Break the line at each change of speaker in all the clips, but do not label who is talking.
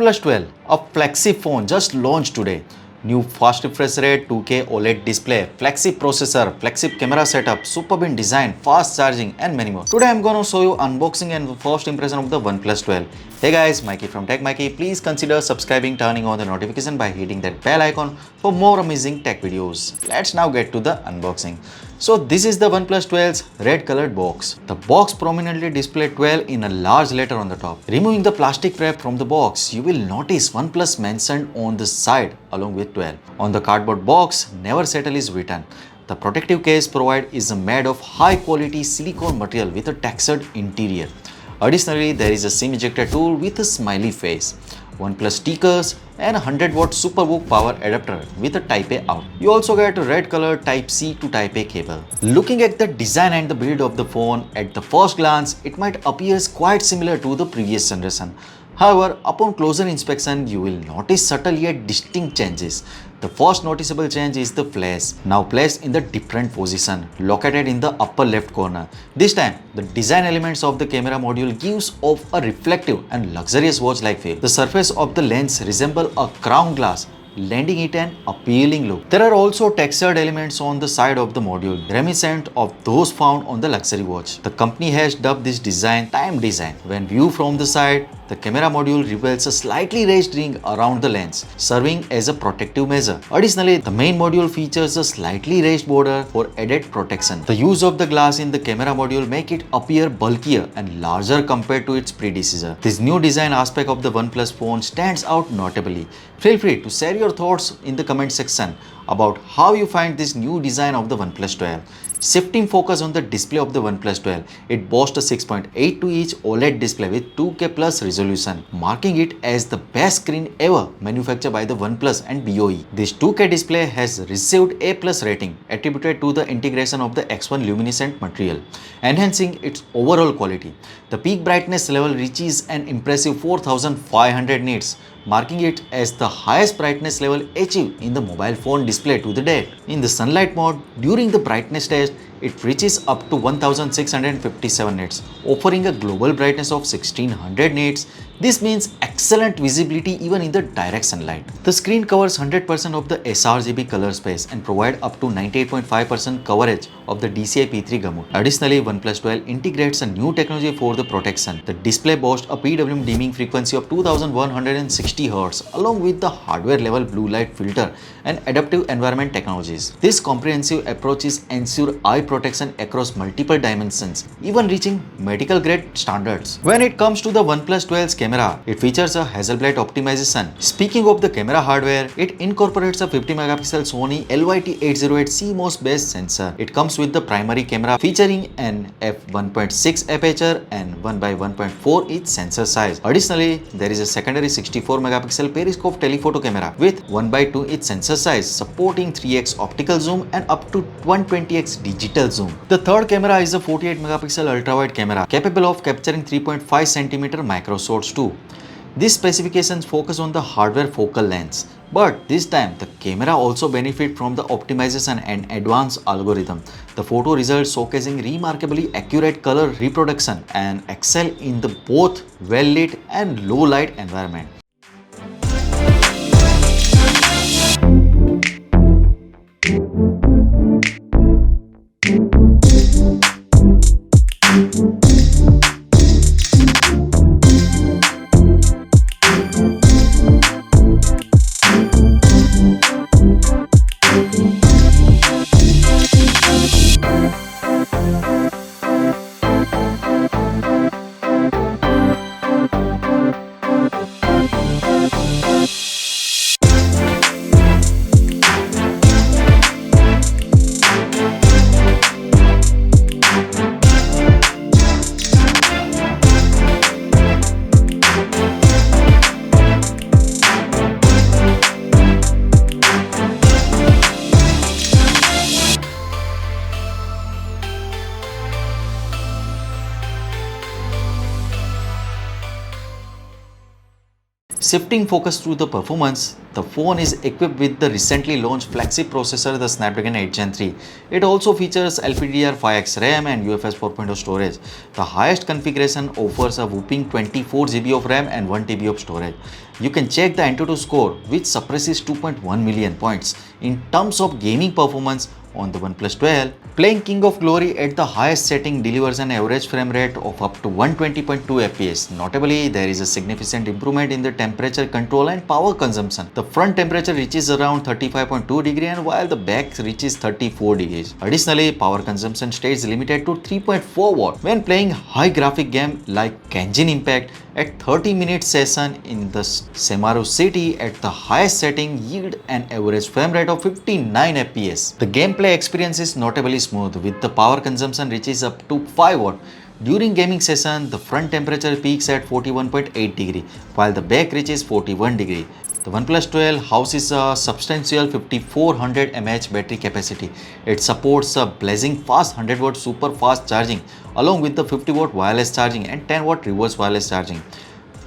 OnePlus 12, a flagship phone just launched today. New fast refresh rate, 2K OLED display, flagship processor, flagship camera setup, superb in design, fast charging and many more. Today I'm gonna show you unboxing and first impression of the OnePlus 12. Hey guys, Maiky from techmaiky. Please consider subscribing, turning on the notification by hitting that bell icon for more amazing tech videos. Let's now get to the unboxing. So this is the OnePlus 12's red colored box. The box prominently displays 12 in a large letter on the top. Removing the plastic wrap from the box, you will notice OnePlus mentioned on the side along with 12. On the cardboard box, never settle is written. The protective case provided is made of high quality silicone material with a textured interior. Additionally, there is a SIM ejector tool with a smiley face, OnePlus stickers and a 100-watt Superbook power adapter with a Type A out. You also get a red color Type C to Type A cable. Looking at the design and the build of the phone, at the first glance, it might appear quite similar to the previous generation. However, upon closer inspection, you will notice subtle yet distinct changes. The first noticeable change is the flash, now placed in the different position, located in the upper left corner. This time, the design elements of the camera module gives off a reflective and luxurious watch-like feel. The surface of the lens resembles a crown glass, lending it an appealing look. There are also textured elements on the side of the module, reminiscent of those found on the luxury watch. The company has dubbed this design time design. When viewed from the side, the camera module reveals a slightly raised ring around the lens, serving as a protective measure. Additionally, the main module features a slightly raised border for added protection. The use of the glass in the camera module makes it appear bulkier and larger compared to its predecessor. This new design aspect of the OnePlus phone stands out notably. Feel free to share your thoughts in the comment section about how you find this new design of the OnePlus 12. Shifting focus on the display of the OnePlus 12, it boasts a 6.82-inch OLED display with 2K plus resolution, marking it as the best screen ever manufactured by the OnePlus and BOE. This 2K display has received A+ rating attributed to the integration of the X1 luminescent material, enhancing its overall quality. The peak brightness level reaches an impressive 4500 nits, marking it as the highest brightness level achieved in the mobile phone display to the date. In the sunlight mode, during the brightness test, it reaches up to 1657 nits, offering a global brightness of 1600 nits. This means excellent visibility even in the direct sunlight. The screen covers 100% of the sRGB color space and provides up to 98.5% coverage of the DCI-P3 gamut. Additionally, OnePlus 12 integrates a new technology for the protection. The display boasts a PWM dimming frequency of 2160 Hz along with the hardware-level blue light filter and adaptive environment technologies. This comprehensive approach ensures eye protection across multiple dimensions, even reaching medical-grade standards. When it comes to the OnePlus 12's camera, it features a Hasselblad optimization. Speaking of the camera hardware, it incorporates a 50-megapixel Sony LYT808 CMOS-based sensor. It comes with the primary camera featuring an f1.6 aperture and 1x1.4 inch sensor size. Additionally, there is a secondary 64-megapixel periscope telephoto camera with 1x2 inch sensor size, supporting 3x optical zoom and up to 120x digital zoom. The third camera is a 48-megapixel ultrawide camera capable of capturing 3.5 cm micro shots too. These specifications focus on the hardware focal lengths, but this time the camera also benefits from the optimization and advanced algorithm. The photo results showcasing remarkably accurate color reproduction and excel in the both well-lit and low-light environment. Shifting focus to the performance, the phone is equipped with the recently launched flagship processor, the Snapdragon 8 Gen 3. It also features LPDDR5X RAM and UFS 4.0 storage. The highest configuration offers a whopping 24 GB of RAM and 1 TB of storage. You can check the Antutu score, which suppresses 2.1 million points in terms of gaming performance on the OnePlus 12. Playing King of Glory at the highest setting delivers an average frame rate of up to 120.2 fps. Notably, there is a significant improvement in the temperature control and power consumption. The front temperature reaches around 35.2 degrees and while the back reaches 34 degrees. Additionally, power consumption stays limited to 3.4 watt when playing high graphic game like Genshin Impact. At 30-minute session in the Semaru city at the highest setting yield an average frame rate of 59 fps. The gameplay experience is notably smooth with the power consumption reaches up to 5 watt. During gaming session, the front temperature peaks at 41.8 degree while the back reaches 41 degree. The OnePlus 12 houses a substantial 5400 mAh battery capacity. It supports a blazing fast 100 watt super fast charging along with the 50 watt wireless charging and 10 watt reverse wireless charging.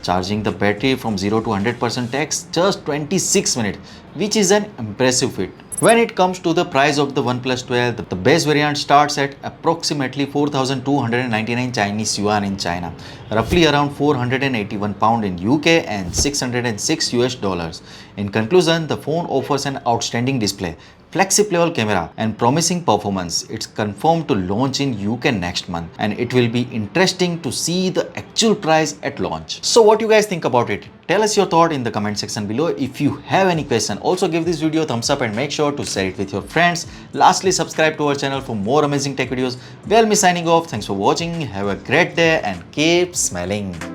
Charging the battery from 0 to 100% takes just 26 minutes, which is an impressive feat. When it comes to the price of the OnePlus 12, the base variant starts at approximately 4,299 Chinese yuan in China, roughly around 481 pound in UK and 606 US dollars. In conclusion, the phone offers an outstanding display, flagship level camera and promising performance. It's confirmed to launch in UK next month and it will be interesting to see the actual price at launch. So what you guys think about it? Tell us your thought in the comment section below. If you have any question, also give this video a thumbs up and make sure to share it with your friends. Lastly, subscribe to our channel for more amazing tech videos. Well, me signing off. Thanks for watching. Have a great day and keep smiling.